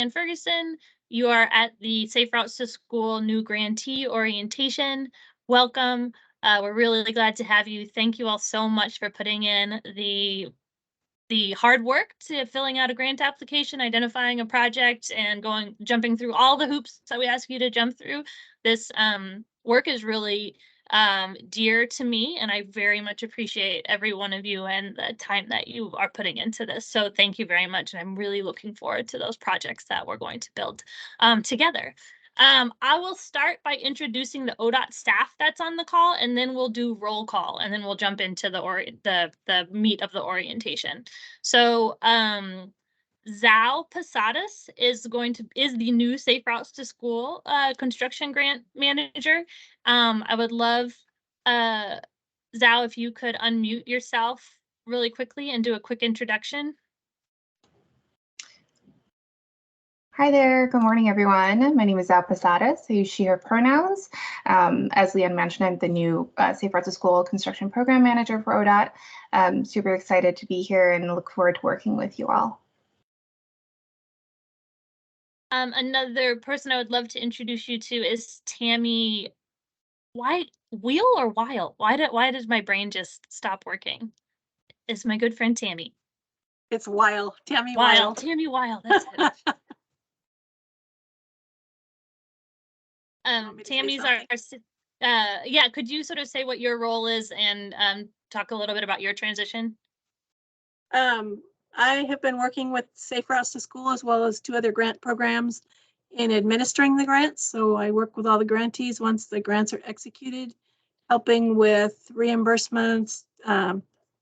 and Ferguson. You are at the Safe Routes to School new grantee orientation. Welcome. We're really glad to have you. Thank you all so much for putting in the hard work to filling out a grant application, identifying a project, and jumping through all the hoops that we ask you to jump through. This work is really dear to me, and I very much appreciate every one of you and the time that you are putting into this. So thank you very much, and I'm really looking forward to those projects that we're going to build together. I will start by introducing the ODOT staff that's on the call, and then we'll do roll call, and then we'll jump into the meat of the orientation. So Zao Posadas is the new Safe Routes to School construction grant manager. I would love Zao, if you could unmute yourself really quickly and do a quick introduction. Hi there. Good morning, everyone. My name is Zao Posadas. I use she, her pronouns. As Leanne mentioned, I'm the new Safe Routes to School construction program manager for ODOT. I'm super excited to be here and look forward to working with you all. Another person I would love to introduce you to is Tammy. Wheel or Weil? Why did my brain just stop working? It's my good friend Tammy. It's Weil. Tammy Weil. Tammy Weil. That's it. Tammy's yeah, could you sort of say what your role is and talk a little bit about your transition? I have been working with Safe Routes to School as well as 2 other grant programs in administering the grants. So I work with all the grantees once the grants are executed, helping with reimbursements,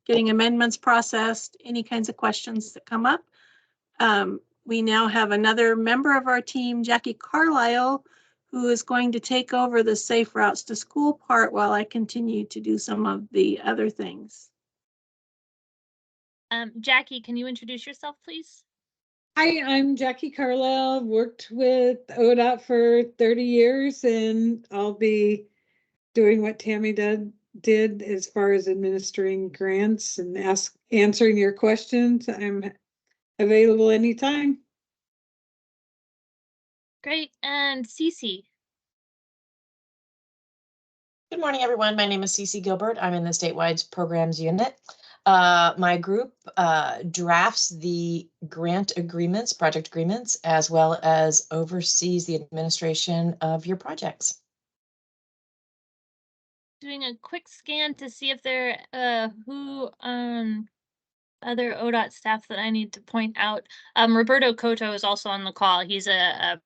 getting amendments processed, any kinds of questions that come up. We now have another member of our team, Jackie Carlisle, who is going to take over the Safe Routes to School part while I continue to do some of the other things. Jackie, can you introduce yourself, please? Hi, I'm Jackie Carlisle. Worked with ODOT for 30 years, and I'll be doing what Tammy did as far as administering grants and answering your questions. I'm available anytime. Great. And Cece. Good morning, everyone. My name is Cece Gilbert. I'm in the statewide programs unit. My group drafts the grant agreements, project agreements, as well as oversees the administration of your projects. Doing a quick scan to see if there who other ODOT staff that I need to point out. Roberto Cotto is also on the call. He's a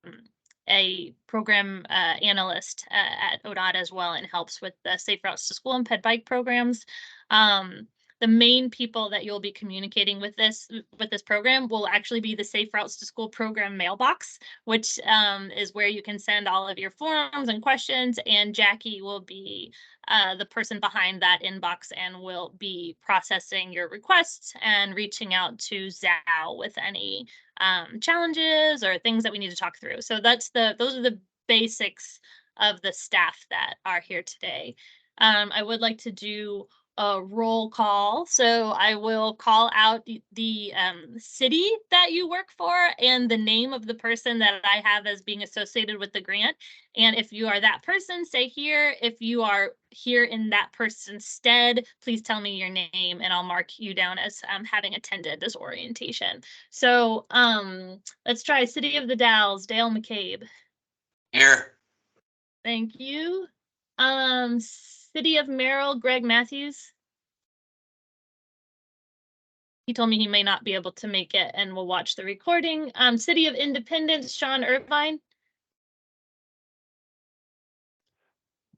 program analyst at ODOT as well, and helps with the Safe Routes to School and Ped Bike programs. The main people that you'll be communicating with this program will actually be the Safe Routes to School program mailbox, which is where you can send all of your forms and questions, and Jackie will be the person behind that inbox and will be processing your requests and reaching out to Zao with any challenges or things that we need to talk through. So those are the basics of the staff that are here today. I would like to do a roll call. So I will call out the city that you work for and the name of the person that I have as being associated with the grant. And if you are that person, say here. If you are here in that person's stead, please tell me your name and I'll mark you down as having attended this orientation. So let's try City of the Dalles, Dale McCabe. Here. Thank you. City of Merrill, Greg Matthews. He told me he may not be able to make it and will watch the recording. City of Independence, Sean Irvine.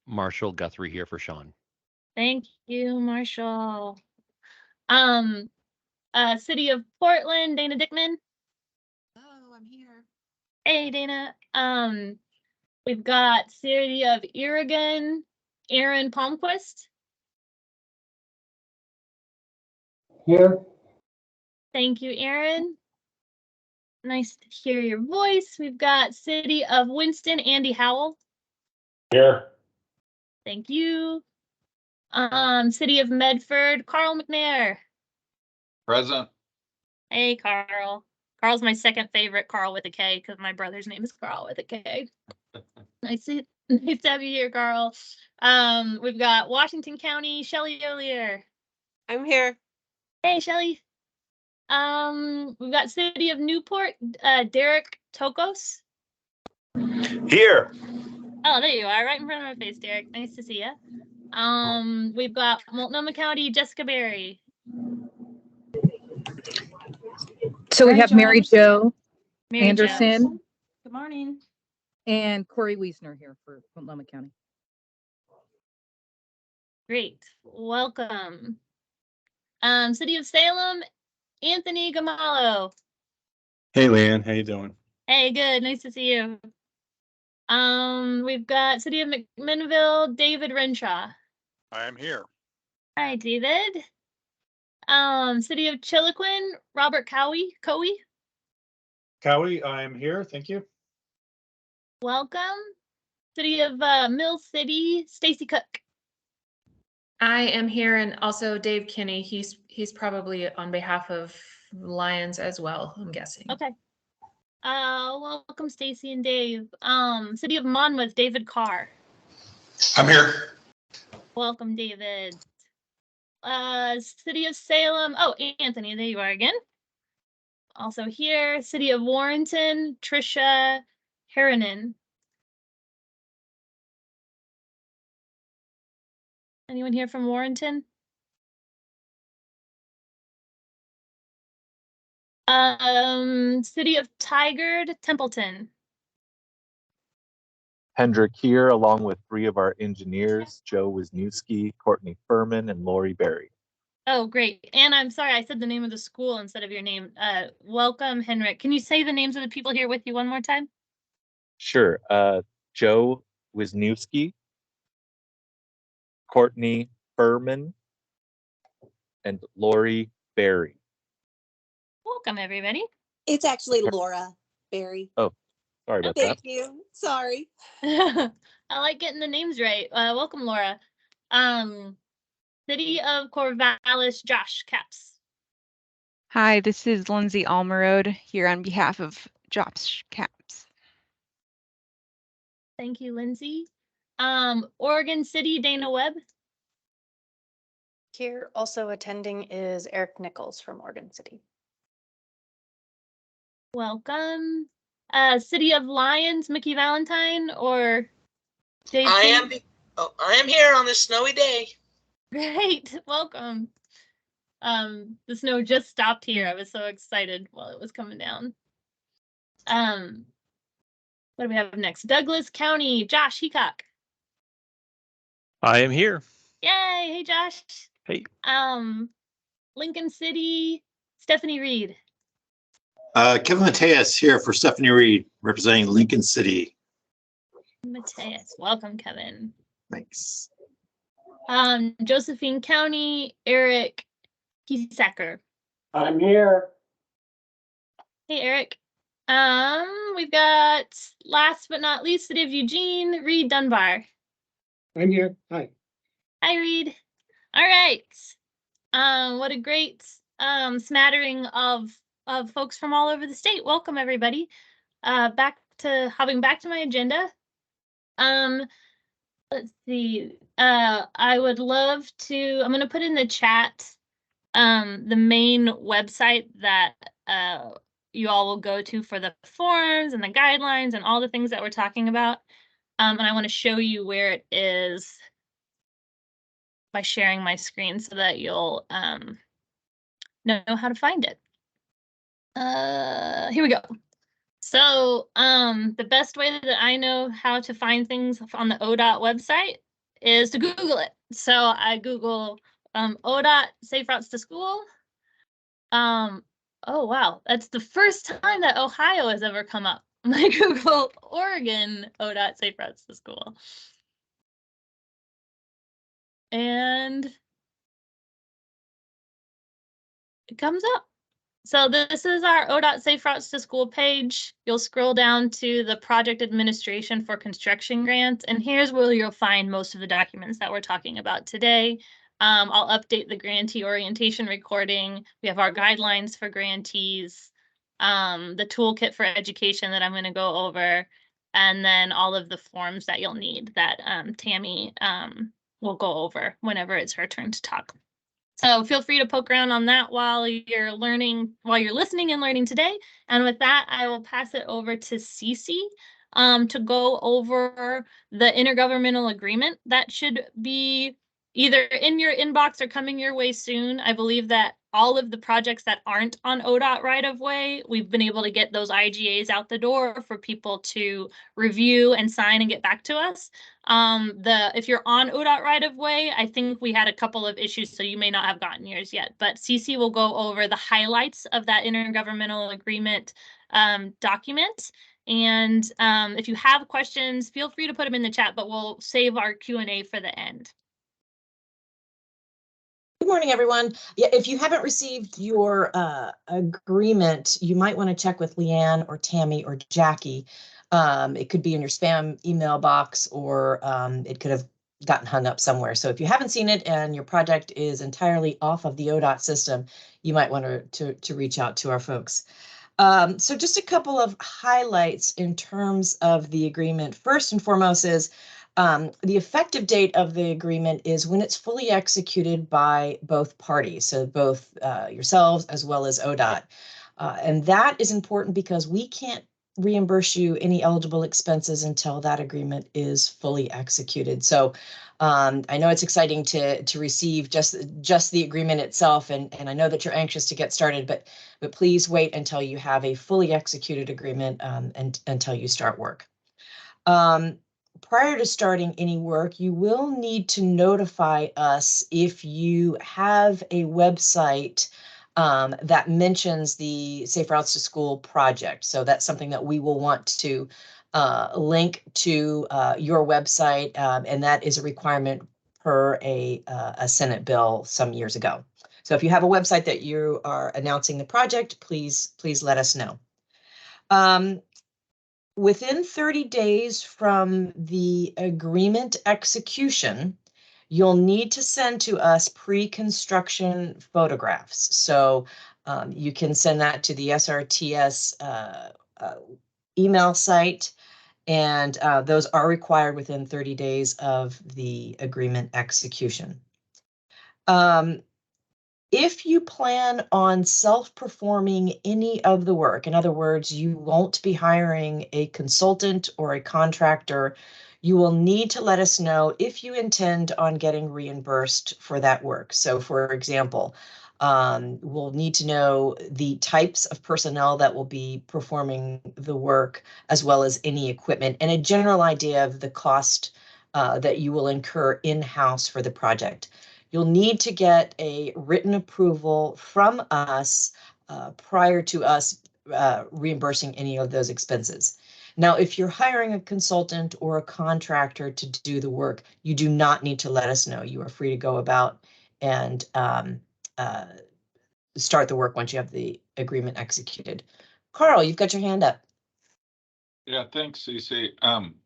Marshall Guthrie here for Sean. Thank you, Marshall. City of Portland, Dana Dickman. Oh, I'm here. Hey, Dana. We've got City of Oregon, Aaron Palmquist. Here. Thank you, Aaron. Nice to hear your voice. We've got City of Winston, Andy Howell. Here. Thank you. City of Medford, Carl McNair. Present. Hey, Carl. Carl's my second favorite Carl with a K because my brother's name is Carl with a K. Nice to have you here, Carl. We've got Washington County, Shelley O'Lear. I'm here. Hey, Shelley. We've got City of Newport, Derek Tokos. Here. Oh, there you are, right in front of my face, Derek. Nice to see you. We've got Multnomah County, Jessica Berry. So we Mary have Mary Jo. Jo Mary Jo. Anderson Good morning. and Corey Wiesner here for Multnomah County. Great. Welcome. City of Salem, Anthony Gamalo. Hey, Leanne, how you doing? Hey, good. Nice to see you. We've got City of McMinnville, David Renshaw. I am here. Hi, David. City of Chiloquin, Robert Cowie. Cowie, I am here. Thank you. Welcome. City of Mill City, Stacy Cook. I am here, and also Dave Kinney. He's probably on behalf of Lions as well, I'm guessing. Okay. Welcome Stacy and Dave. City of Monmouth, David Carr. I'm here. Welcome, David. City of Salem. Oh, Anthony, there you are again. Also here, City of Warrenton, Trisha Harrinan. Anyone here from Warrenton? City of Tigard, Templeton. Hendrick here, along with 3 of our engineers, Joe Wisniewski, Courtney Furman, and Lori Berry. Oh, great. And I'm sorry, I said the name of the school instead of your name. Welcome, Henrik. Can you say the names of the people here with you one more time? Sure. Joe Wisniewski, Courtney Furman, and Lori Berry. Welcome, everybody. It's actually Laura Berry. Oh, sorry about Thank that. you. Sorry. I like getting the names right. Welcome, Laura. City of Corvallis, Josh Caps. Hi, this is Lindsay Almerode here on behalf of Josh Caps. Thank you, Lindsay. Oregon City, Dana Webb. Here also attending is Eric Nichols from Oregon City. Welcome. City of Lions, Mickey Valentine or Dave? I am here on this snowy day. Great, welcome. The snow just stopped here. I was so excited while it was coming down. What do we have next? Douglas County, Josh Heacock. I am here. Yay, hey Josh. Hey. Lincoln City, Stephanie Reed. Kevin Mateus here for Stephanie Reed, representing Lincoln City. Mateus, welcome, Kevin. Thanks. Josephine County, Eric Kiesacker. I'm here. Hey, Eric. We've got, last but not least, City of Eugene, Reed Dunbar. I'm here. Hi. Hi, Reed. All right. What a great smattering of folks from all over the state. Welcome, everybody. Hopping back to my agenda. Let's see. I would love to. I'm going to put in the chat the main website that you all will go to for the forms and the guidelines and all the things that we're talking about. And I want to show you where it is by sharing my screen so that you'll know how to find it. Here we go. So the best way that I know how to find things on the ODOT website is to Google it. So I Google ODOT Safe Routes to School. Oh, wow. That's the first time that Ohio has ever come up. I Google Oregon ODOT Safe Routes to School. And it comes up. So this is our ODOT Safe Routes to School page. You'll scroll down to the Project Administration for Construction Grants, and here's where you'll find most of the documents that we're talking about today. I'll update the grantee orientation recording. We have our guidelines for grantees. the toolkit for education that I'm going to go over, and then all of the forms that you'll need that Tammy will go over whenever it's her turn to talk. So feel free to poke around on that while you're listening and learning today. And with that, I will pass it over to Cece to go over the intergovernmental agreement that should be either in your inbox or coming your way soon. I believe that all of the projects that aren't on ODOT right of way, we've been able to get those IGAs out the door for people to review and sign and get back to us. If you're on ODOT right of way, I think we had a couple of issues, so you may not have gotten yours yet, but Cece will go over the highlights of that intergovernmental agreement document. And if you have questions, feel free to put them in the chat, but we'll save our Q&A for the end. Good morning, everyone. Yeah, if you haven't received your agreement, you might want to check with Leanne or Tammy or Jackie. It could be in your spam email box, or it could have gotten hung up somewhere. So if you haven't seen it and your project is entirely off of the ODOT system, you might want to reach out to our folks. So just a couple of highlights in terms of the agreement. First and foremost is the effective date of the agreement is when it's fully executed by both parties, so both yourselves as well as ODOT. And that is important because we can't reimburse you any eligible expenses until that agreement is fully executed. So I know it's exciting to receive just the agreement itself, and I know that you're anxious to get started, but please wait until you have a fully executed agreement and until you start work. Prior to starting any work, you will need to notify us if you have a website that mentions the Safe Routes to School project. So that's something that we will want to link to your website, and that is a requirement per a Senate bill some years ago. So if you have a website that you are announcing the project, please let us know. Within 30 days from the agreement execution, you'll need to send to us pre-construction photographs. So you can send that to the SRTS email site, and those are required within 30 days of the agreement execution. If you plan on self-performing any of the work, in other words, you won't be hiring a consultant or a contractor, you will need to let us know if you intend on getting reimbursed for that work. So for example, we'll need to know the types of personnel that will be performing the work, as well as any equipment, and a general idea of the cost that you will incur in-house for the project. You'll need to get a written approval from us prior to us reimbursing any of those expenses. Now, if you're hiring a consultant or a contractor to do the work, you do not need to let us know. You are free to go about and start the work once you have the agreement executed. Carl, you've got your hand up. Yeah, thanks, Cece.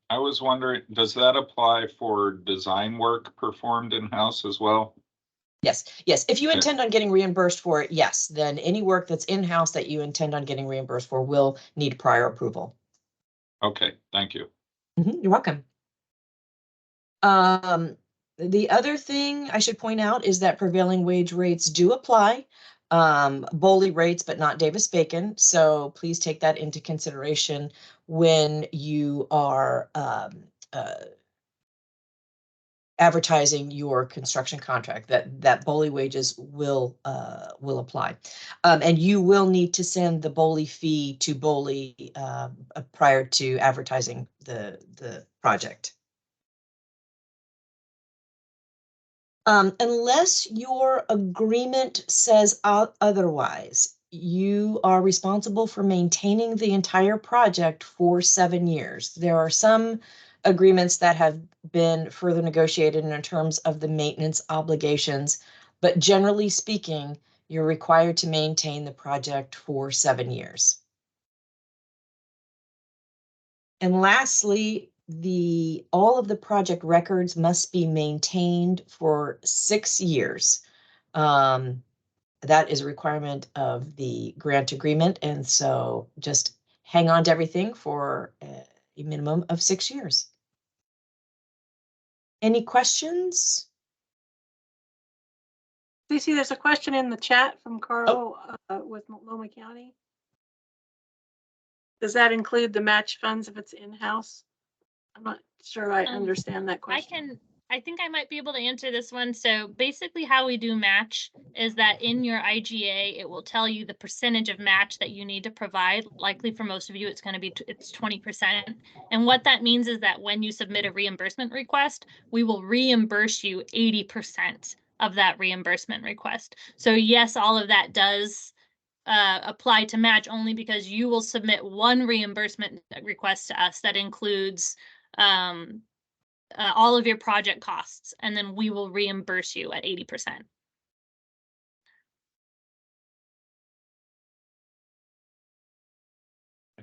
I was wondering, does that apply for design work performed in-house as well? Yes. If you intend on getting reimbursed for it, yes, then any work that's in-house that you intend on getting reimbursed for will need prior approval. Okay, thank you. You're welcome. The other thing I should point out is that prevailing wage rates do apply, BOLI rates, but not Davis-Bacon. So please take that into consideration when you are advertising your construction contract. That BOLI wages will apply, and you will need to send the BOLI fee to BOLI prior to advertising the project. Unless your agreement says otherwise, you are responsible for maintaining the entire project for 7 years. There are some agreements that have been further negotiated in terms of the maintenance obligations, but generally speaking, you're required to maintain the project for 7 years. And lastly, all of the project records must be maintained for 6 years. that is a requirement of the grant agreement. And so just hang on to everything for a minimum of 6 years. Any questions? Lucy, there's a question in the chat from Carl with Multnomah County. Does that include the match funds if it's in-house? I'm not sure I understand that question. I think I might be able to answer this one. So basically how we do match is that in your IGA, it will tell you the percentage of match that you need to provide. Likely for most of you, it's going to be, it's 20%. And what that means is that when you submit a reimbursement request, we will reimburse you 80% of that reimbursement request. So yes, all of that does apply to match only because you will submit one reimbursement request to us that includes all of your project costs, and then we will reimburse you at 80%.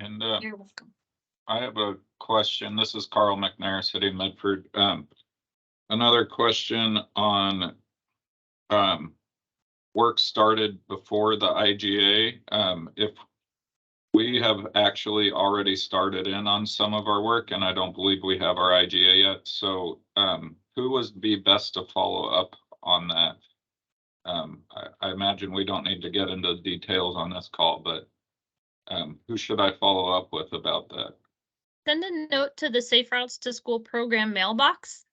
And You're welcome. I have a question. This is Carl McNair, City of Medford. Another question on work started before the IGA. If we have actually already started in on some of our work, and I don't believe we have our IGA yet. So who would be best to follow up on that? I imagine we don't need to get into details on this call, but who should I follow up with about that? Send a note to the Safe Routes to School program mailbox,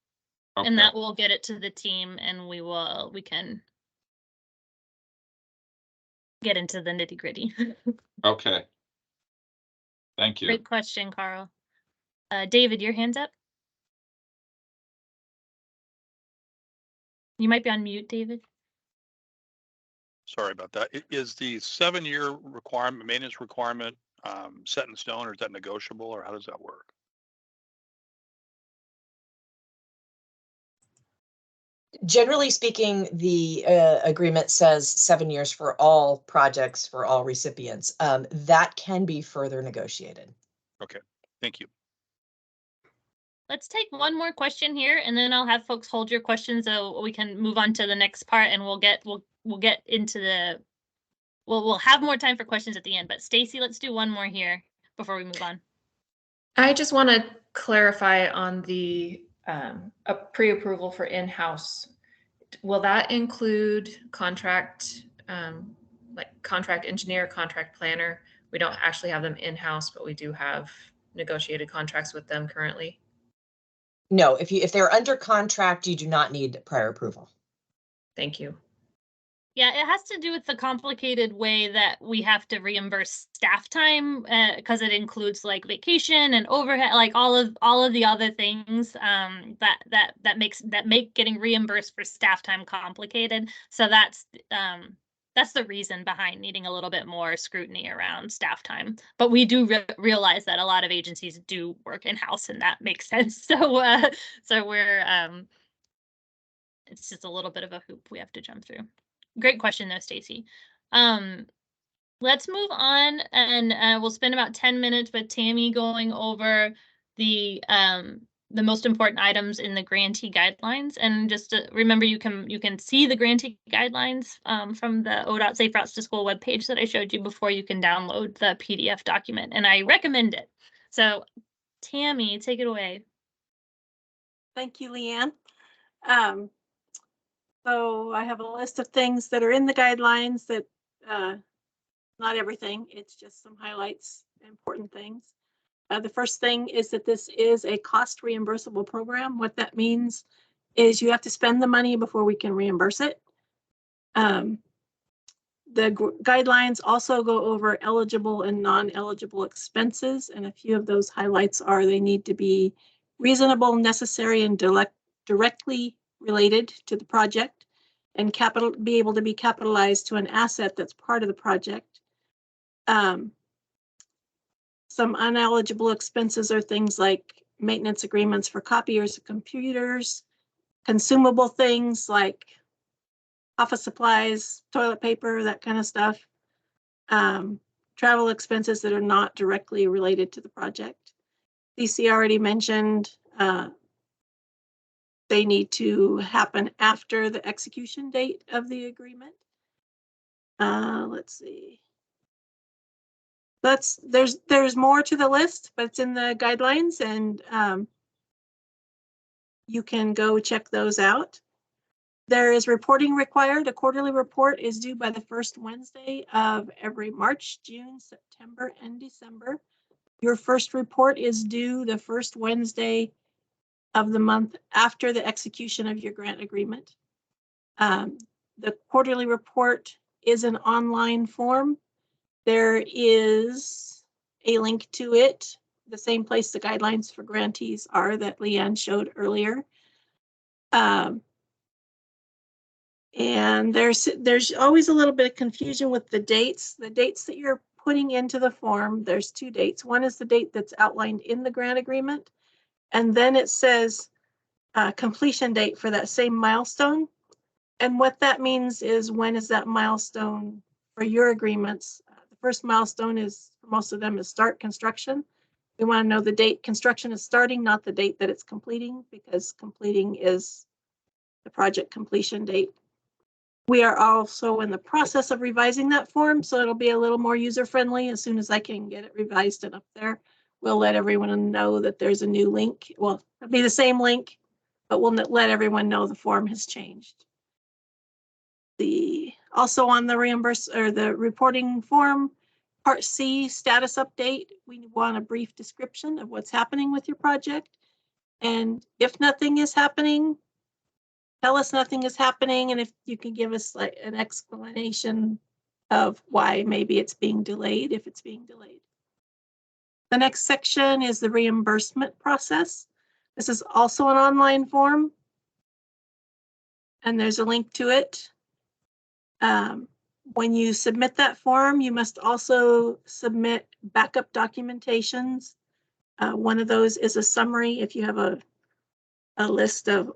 Okay. and that will get it to the team, and we can get into the nitty gritty. Okay. Thank you. Great question, Carl. David, your hand's up. You might be on mute, David. Sorry about that. Is the 7-year requirement, maintenance requirement, set in stone, or is that negotiable, or how does that work? Generally speaking, the agreement says 7 years for all projects for all recipients. That can be further negotiated. Okay, thank you. Let's take one more question here, and then I'll have folks hold your questions so we can move on to the next part, and we'll get into the we'll have more time for questions at the end. But Stacy, let's do one more here before we move on. I just want to clarify on the a pre-approval for in-house. Will that include contract, like contract engineer, contract planner? We don't actually have them in-house, but we do have negotiated contracts with them currently. No, if they're under contract, you do not need prior approval. Thank you. Yeah, it has to do with the complicated way that we have to reimburse staff time because it includes like vacation and overhead, like all of the other things that make getting reimbursed for staff time complicated. So that's the reason behind needing a little bit more scrutiny around staff time. But we do realize that a lot of agencies do work in-house, and that makes sense. So we're it's just a little bit of a hoop we have to jump through. Great question though, Stacy. Let's move on, and we'll spend about 10 minutes with Tammy going over the most important items in the grantee guidelines. And just to remember, you can see the grantee guidelines from the ODOT Safe Routes to School webpage that I showed you before. You can download the PDF document, and I recommend it. So Tammy, take it away. Thank you, Leanne. So I have a list of things that are in the guidelines that, not everything, it's just some highlights, important things. The first thing is that this is a cost reimbursable program. What that means is you have to spend the money before we can reimburse it. The guidelines also go over eligible and non-eligible expenses, and a few of those highlights are they need to be reasonable, necessary, and directly related to the project, and be able to be capitalized to an asset that's part of the project. Some uneligible expenses are things like maintenance agreements for copiers of computers, consumable things like office supplies, toilet paper, that kind of stuff. Travel expenses that are not directly related to the project. DC already mentioned they need to happen after the execution date of the agreement. Let's see. There's more to the list, but it's in the guidelines, and you can go check those out. There is reporting required. A quarterly report is due by the first Wednesday of every March, June, September, and December. Your first report is due the first Wednesday of the month after the execution of your grant agreement. The quarterly report is an online form. There is a link to it, the same place the guidelines for grantees are that Leanne showed earlier. And there's always a little bit of confusion with the dates. The dates that you're putting into the form, there's two dates. One is the date that's outlined in the grant agreement, and then it says completion date for that same milestone. And what that means is, when is that milestone for your agreements? The first milestone is, for most of them, is start construction. We want to know the date construction is starting, not the date that it's completing, because completing is the project completion date. We are also in the process of revising that form, so it'll be a little more user-friendly. As soon as I can get it revised and up there, we'll let everyone know that there's a new link. Well, it'll be the same link, but we'll let everyone know the form has changed. Also on the the reporting form, Part C, status update, we want a brief description of what's happening with your project. And if nothing is happening, tell us nothing is happening, and if you can give us like an explanation of why maybe it's being delayed, if it's being delayed. The next section is the reimbursement process. This is also an online form, and there's a link to it. When you submit that form, you must also submit backup documentations. One of those is a summary. If you have a list of,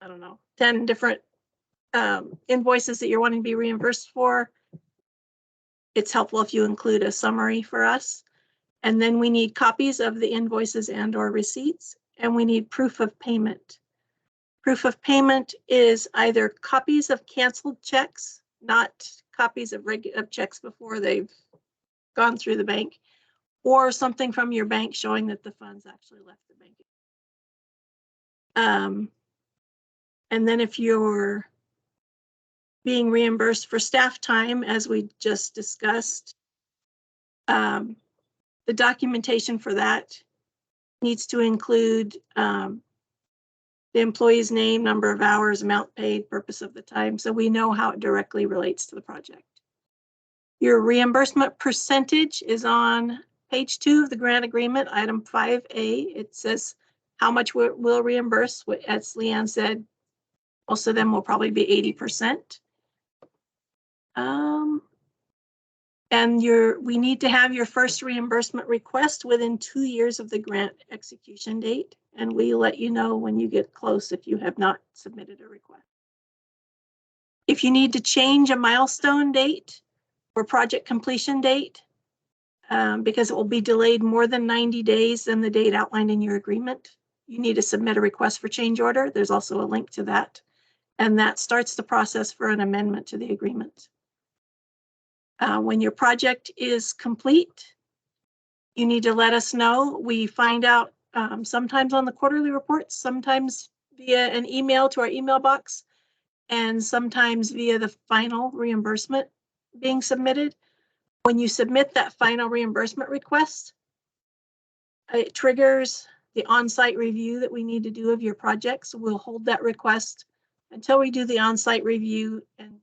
I don't know, 10 different invoices that you're wanting to be reimbursed for, it's helpful if you include a summary for us. And then we need copies of the invoices and/or receipts, and we need proof of payment. Proof of payment is either copies of canceled checks, not copies of checks before they've gone through the bank, or something from your bank showing that the funds actually left the bank. And then if you're being reimbursed for staff time, as we just discussed, the documentation for that needs to include the employee's name, number of hours, amount paid, purpose of the time, so we know how it directly relates to the project. Your reimbursement percentage is on page 2 of the grant agreement, item 5A. It says how much we'll reimburse. As Leanne said, most of them will probably be 80%. And we need to have your first reimbursement request within 2 years of the grant execution date. And we let you know when you get close if you have not submitted a request. If you need to change a milestone date or project completion date, because it will be delayed more than 90 days than the date outlined in your agreement, you need to submit a request for change order. There's also a link to that. And that starts the process for an amendment to the agreement. When your project is complete, you need to let us know. We find out sometimes on the quarterly reports, sometimes via an email to our email box, and sometimes via the final reimbursement being submitted. When you submit that final reimbursement request, it triggers the on-site review that we need to do of your project. So we'll hold that request until we do the on-site review and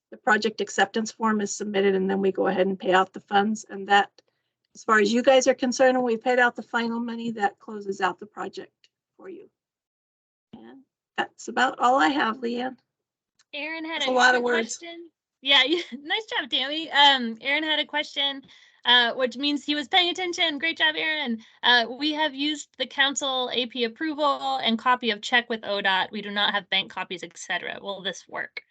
the project acceptance form is submitted, and then we go ahead and pay out the funds. And that, as far as you guys are concerned, when we paid out the final money, that closes out the project for you. And that's about all I have, Leanne. Aaron had a lot of words. Question. Yeah, nice job, Tammy. Aaron had a question, which means he was paying attention. Great job, Aaron. We have used the council AP approval and copy of check with ODOT. We do not have bank copies, etc. Will this work?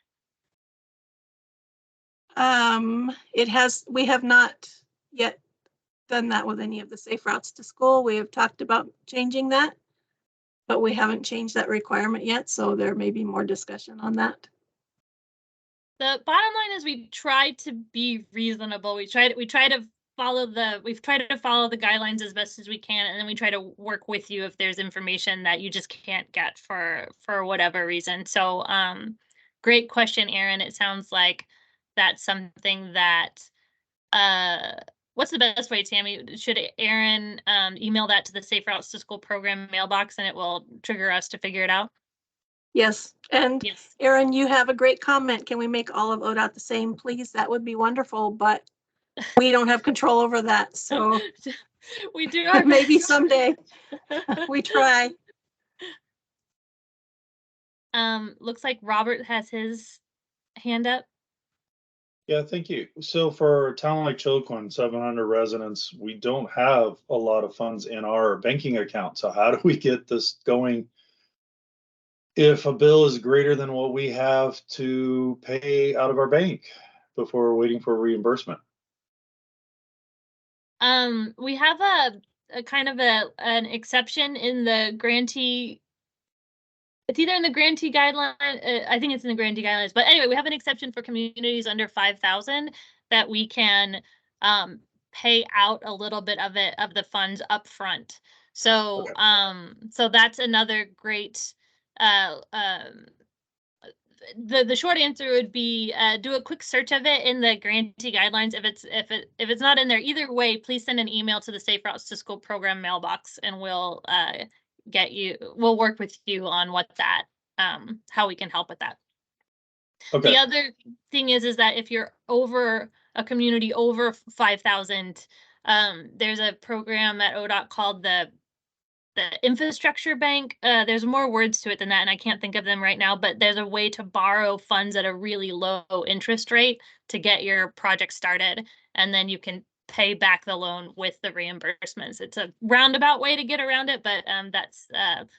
We have not yet done that with any of the safe routes to school. We have talked about changing that, but we haven't changed that requirement yet. So there may be more discussion on that. The bottom line is we try to be reasonable. We've tried to follow the guidelines as best as we can, and then we try to work with you if there's information that you just can't get for whatever reason. So great question, Aaron. It sounds like that's something that what's the best way, Tammy? Should Aaron email that to the Safe Routes to School program mailbox and it will trigger us to figure it out? Yes, and Yes. Aaron, you have a great comment. Can we make all of ODOT the same, please? That would be wonderful, but we don't have control over that, so we do our maybe someday. We try. Looks like Robert has his hand up. Yeah, thank you. So for a town like Chilcoin, 700 residents, we don't have a lot of funds in our banking account. So how do we get this going? If a bill is greater than what we have to pay out of our bank before we're waiting for reimbursement? We have a kind of an exception in the grantee. It's either in the grantee guideline, I think it's in the grantee guidelines, but anyway, we have an exception for communities under 5,000 that we can pay out a little bit of the funds up front. So so that's another great the short answer would be do a quick search of it in the grantee guidelines. If it's not in there either way, please send an email to the Safe Routes to School program mailbox and we'll work with you on what that how we can help with that. Okay. The other thing is that if you're over a community over 5,000, there's a program at ODOT called the infrastructure bank. There's more words to it than that, and I can't think of them right now, but there's a way to borrow funds at a really low interest rate to get your project started, and then you can pay back the loan with the reimbursements. It's a roundabout way to get around it, but that's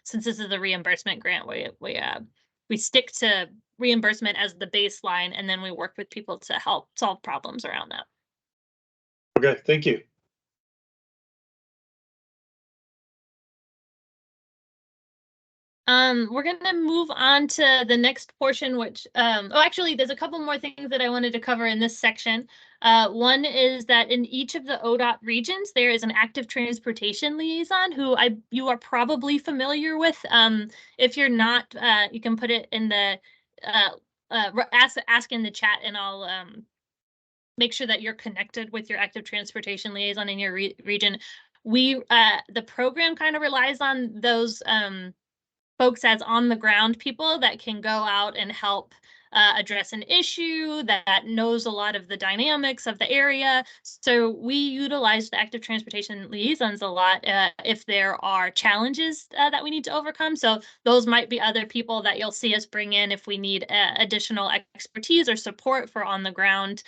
since this is a reimbursement grant, we stick to reimbursement as the baseline, and then we work with people to help solve problems around that. Okay, thank you. We're gonna move on to the next portion, which, actually, there's a couple more things that I wanted to cover in this section. One is that in each of the ODOT regions, there is an active transportation liaison who you are probably familiar with. If you're not, you can put it in the, ask in the chat and I'll, make sure that you're connected with your active transportation liaison in your region. The program kind of relies on those, folks as on the ground people that can go out and help address an issue that knows a lot of the dynamics of the area. So we utilize the active transportation liaisons a lot if there are challenges that we need to overcome. So those might be other people that you'll see us bring in if we need additional expertise or support for on the ground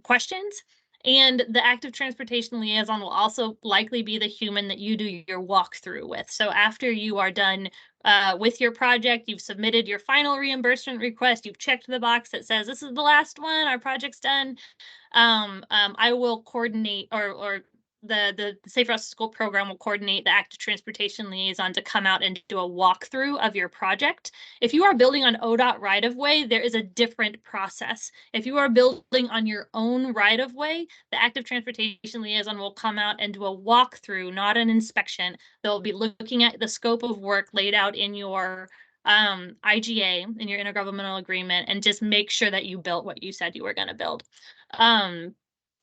questions. And the active transportation liaison will also likely be the human that you do your walkthrough with. So after you are done with your project, you've submitted your final reimbursement request, you've checked the box that says this is the last one, our project's done. I will coordinate, or the Safe Routes to School program will coordinate the active transportation liaison to come out and do a walkthrough of your project. If you are building on ODOT right-of-way, there is a different process. If you are building on your own right-of-way, the active transportation liaison will come out and do a walkthrough, not an inspection. They'll be looking at the scope of work laid out in your IGA, in your intergovernmental agreement, and just make sure that you built what you said you were going to build.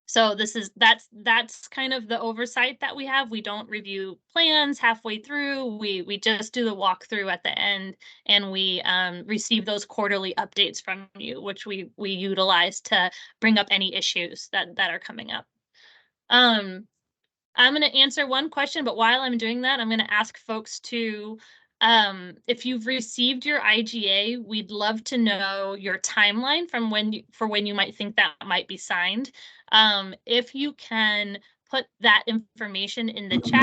So that's kind of the oversight that we have. We don't review plans halfway through. We just do the walkthrough at the end, and we receive those quarterly updates from you, which we utilize to bring up any issues that are coming up. I'm going to answer one question, but while I'm doing that, I'm going to ask folks to, if you've received your IGA, we'd love to know your timeline from when you might think that might be signed. If you can put that information in the chat,